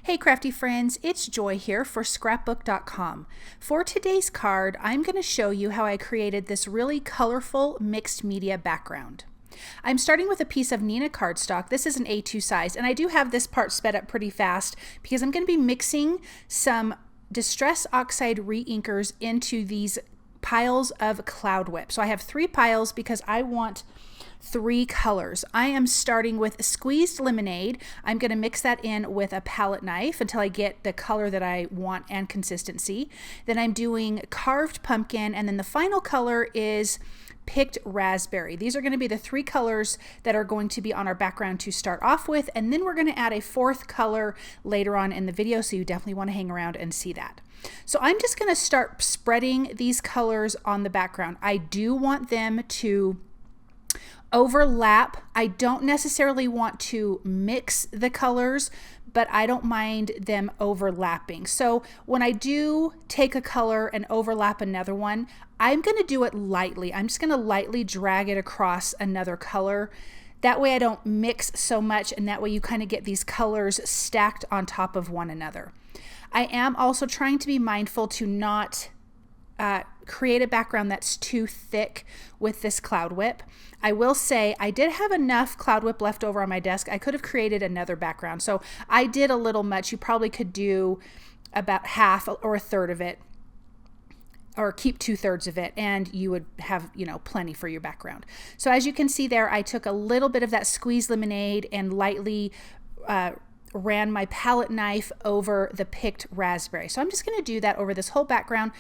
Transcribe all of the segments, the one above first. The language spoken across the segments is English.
Hey crafty friends, it's Joy here for Scrapbook.com. For today's card, I'm going to show you how I created this really colorful mixed media background. I'm starting with a piece of Neenah cardstock. This is an A2 size, and I do have this part sped up pretty fast because I'm going to be mixing some Distress Oxide Reinkers into these piles of Cloud Whip. So I have 3 piles because I want 3 colors. I am starting with squeezed lemonade. I'm going to mix that in with a palette knife until I get the color that I want and consistency. Then I'm doing carved pumpkin, and then the final color is picked raspberry. These are going to be the 3 colors that are going to be on our background to start off with, and then we're going to add a 4th color later on in the video, so you definitely want to hang around and see that. So I'm just going to start spreading these colors on the background. I do want them to overlap. I don't necessarily want to mix the colors, but I don't mind them overlapping. So when I do take a color and overlap another one, I'm going to do it lightly. I'm just going to lightly drag it across another color. That way I don't mix so much, and that way you kind of get these colors stacked on top of one another. I am also trying to be mindful to not create a background that's too thick with this Cloud Whip. I will say I did have enough Cloud Whip left over on my desk. I could have created another background. So I did a little much. You probably could do about half or a third of it, or keep 2/3 of it, and you would have, plenty for your background. So as you can see there, I took a little bit of that squeezed lemonade and lightly ran my palette knife over the picked raspberry. So I'm just going to do that over this whole background.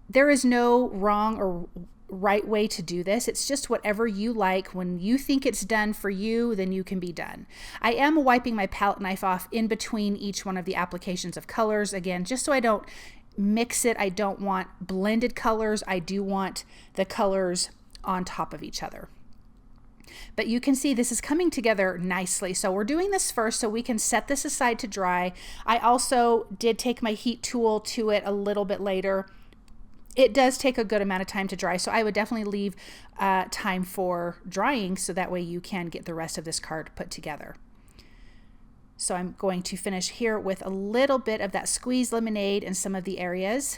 There is no wrong or right way to do this. It's just whatever you like. When you think it's done for you, then you can be done. I am wiping my palette knife off in between each one of the applications of colors, again, just so I don't mix it. I don't want blended colors. I do want the colors on top of each other. But you can see this is coming together nicely. So we're doing this first so we can set this aside to dry. I also did take my heat tool to it a little bit later. It does take a good amount of time to dry, so I would definitely leave time for drying so that way you can get the rest of this card put together. So I'm going to finish here with a little bit of that squeezed lemonade in some of the areas,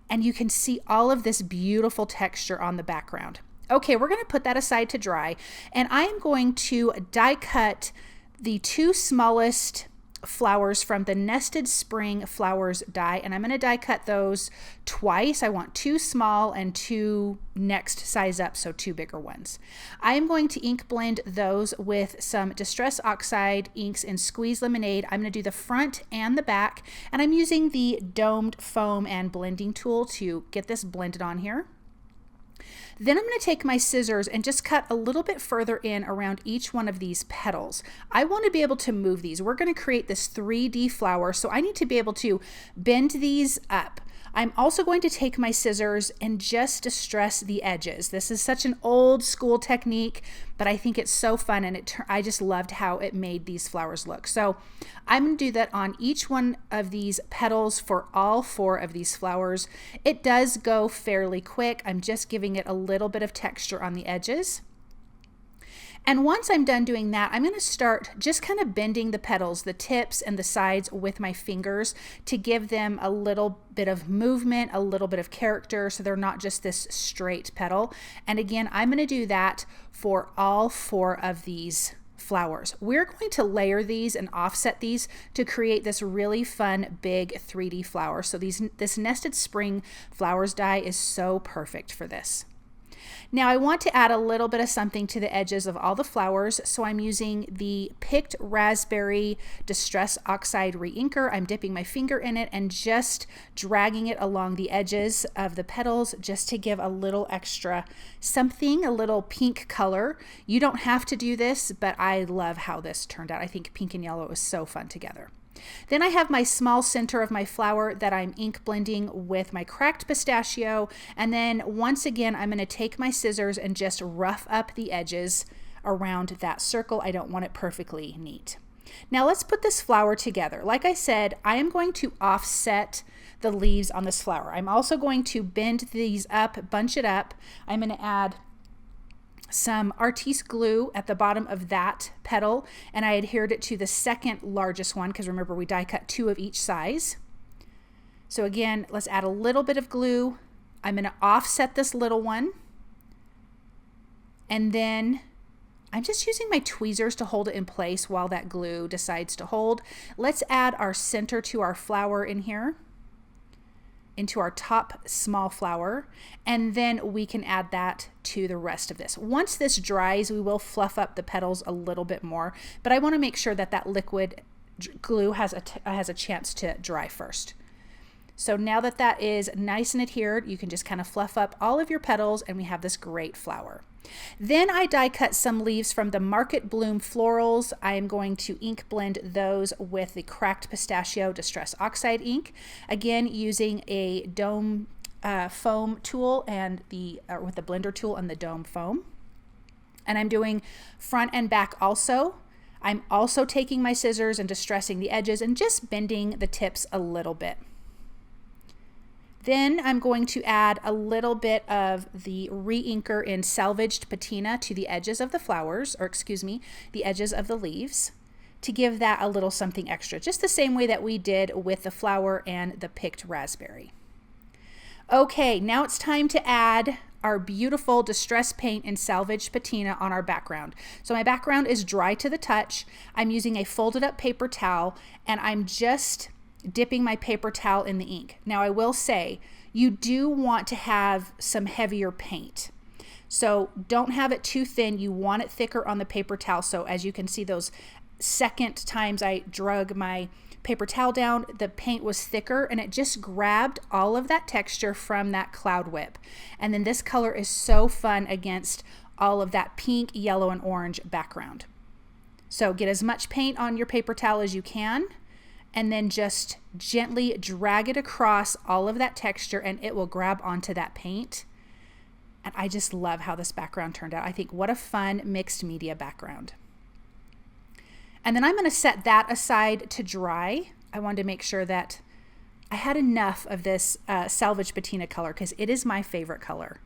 and you can see all of this beautiful texture on the background. Okay, we're going to put that aside to dry, and I am going to die cut the 2 smallest flowers from the Nested Spring Flowers die, and I'm going to die cut those twice. I want 2 small and 2 next size up, so 2 bigger ones. I am going to ink blend those with some Distress Oxide inks in Squeeze Lemonade. I'm going to do the front and the back, and I'm using the domed foam and blending tool to get this blended on here. Then I'm going to take my scissors and just cut a little bit further in around each one of these petals. I want to be able to move these. We're going to create this 3D flower, so I need to be able to bend these up. I'm also going to take my scissors and just distress the edges. This is such an old school technique, but I think it's so fun, and I just loved how it made these flowers look. So I'm going to do that on each one of these petals for all 4 of these flowers. It does go fairly quick. I'm just giving it a little bit of texture on the edges. And once I'm done doing that, I'm going to start just kind of bending the petals, the tips and the sides with my fingers to give them a little bit of movement, a little bit of character, so they're not just this straight petal. And again, I'm going to do that for all 4 of these flowers. We're going to layer these and offset these to create this really fun big 3D flower. So this Nested Spring Flowers die is so perfect for this. Now I want to add a little bit of something to the edges of all the flowers, so I'm using the picked raspberry Distress Oxide Reinker. I'm dipping my finger in it and just dragging it along the edges of the petals just to give a little extra something, a little pink color. You don't have to do this, but I love how this turned out. I think pink and yellow is so fun together. Then I have my small center of my flower that I'm ink blending with my cracked pistachio, and then once again I'm going to take my scissors and just rough up the edges around that circle. I don't want it perfectly neat. Now let's put this flower together. Like I said, I am going to offset the leaves on this flower. I'm also going to bend these up, bunch it up. I'm going to add some artiste glue at the bottom of that petal, and I adhered it to the second largest one because remember we die cut 2 of each size. So again, let's add a little bit of glue. I'm going to offset this little one, and then I'm just using my tweezers to hold it in place while that glue decides to hold. Let's add our center to our flower in here, into our top small flower, and then we can add that to the rest of this. Once this dries, we will fluff up the petals a little bit more, but I want to make sure that that liquid glue has a chance to dry first. So now that that is nice and adhered, you can just kind of fluff up all of your petals and we have this great flower. Then I die cut some leaves from the Market Bloom Florals. I am going to ink blend those with the Cracked Pistachio Distress Oxide ink. Again, using a dome foam tool and with the blender tool and the dome foam. And I'm doing front and back also. I'm also taking my scissors and distressing the edges and just bending the tips a little bit. Then I'm going to add a little bit of the Reinker in Salvaged Patina to the edges of the flowers, or excuse me, the edges of the leaves, to give that a little something extra, just the same way that we did with the flower and the picked raspberry. Okay, now it's time to add our beautiful distress paint in Salvaged Patina on our background. So my background is dry to the touch. I'm using a folded up paper towel, and I'm just dipping my paper towel in the ink. Now I will say you do want to have some heavier paint. So don't have it too thin. You want it thicker on the paper towel. So as you can see, those second times I drug my paper towel down, the paint was thicker and it just grabbed all of that texture from that cloud whip. And then this color is so fun against all of that pink, yellow, and orange background. So get as much paint on your paper towel as you can, and then just gently drag it across all of that texture and it will grab onto that paint. And I just love how this background turned out. I think what a fun mixed media background. And then I'm going to set that aside to dry. I wanted to make sure that I had enough of this Salvaged Patina color because it is my favorite color.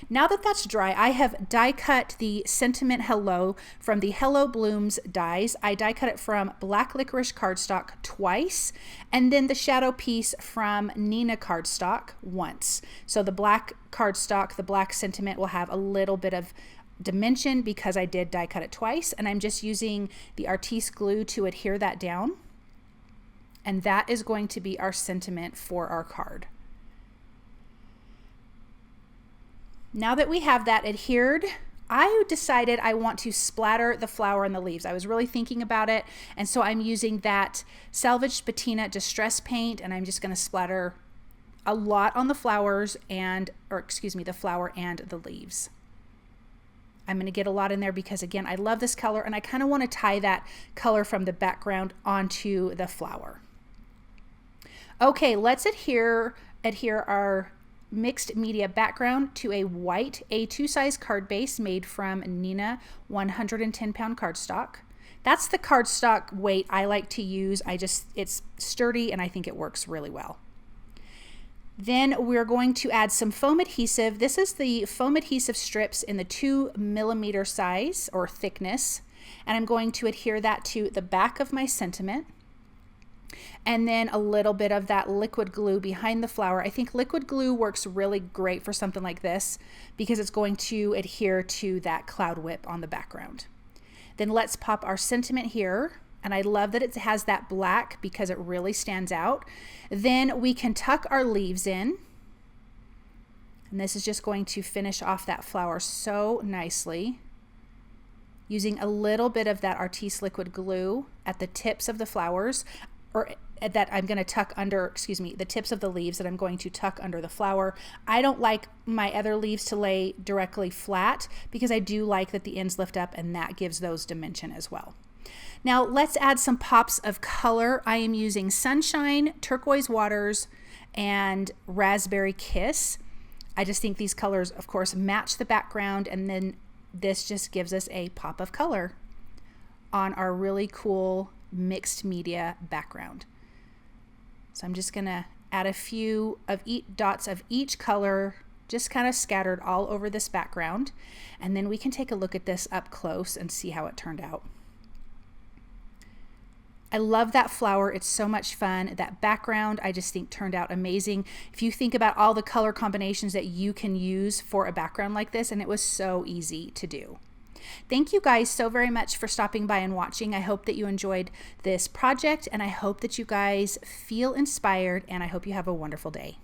Now that that's dry, I have die cut the Sentiment Hello from the Hello Blooms dies. I die cut it from Black Licorice cardstock twice, and then the shadow piece from Nina cardstock once. So the black cardstock, the black sentiment, will have a little bit of dimension because I did die cut it twice, and I'm just using the artiste glue to adhere that down. And that is going to be our sentiment for our card. Now that we have that adhered, I decided I want to splatter the flower and the leaves. I was really thinking about it, and so I'm using that Salvaged Patina Distress paint, and I'm just going to splatter a lot on the flowers the flower and the leaves. I'm going to get a lot in there because, again, I love this color, and I kind of want to tie that color from the background onto the flower. Okay, let's adhere our mixed media background to a white A2 size card base made from Nina 110 pound cardstock. That's the cardstock weight I like to use. It's sturdy and I think it works really well. Then we're going to add some foam adhesive. This is the foam adhesive strips in the 2mm size or thickness, and I'm going to adhere that to the back of my sentiment. And then a little bit of that liquid glue behind the flower. I think liquid glue works really great for something like this because it's going to adhere to that cloud whip on the background. Then let's pop our sentiment here. And I love that it has that black because it really stands out. Then we can tuck our leaves in. And this is just going to finish off that flower so nicely. Using a little bit of that artiste liquid glue at the tips of the flowers, or that I'm going to tuck under, the tips of the leaves that I'm going to tuck under the flower. I don't like my other leaves to lay directly flat because I do like that the ends lift up, and that gives those dimension as well. Now let's add some pops of color. I am using Sunshine, Turquoise Waters, and Raspberry Kiss. I just think these colors, of course, match the background, and then this just gives us a pop of color on our really cool mixed media background. So I'm just going to add a few of dots of each color just kind of scattered all over this background. And then we can take a look at this up close and see how it turned out. I love that flower. It's so much fun. That background, I just think turned out amazing. If you think about all the color combinations that you can use for a background like this, and it was so easy to do. Thank you guys so very much for stopping by and watching. I hope that you enjoyed this project, and I hope that you guys feel inspired, and I hope you have a wonderful day.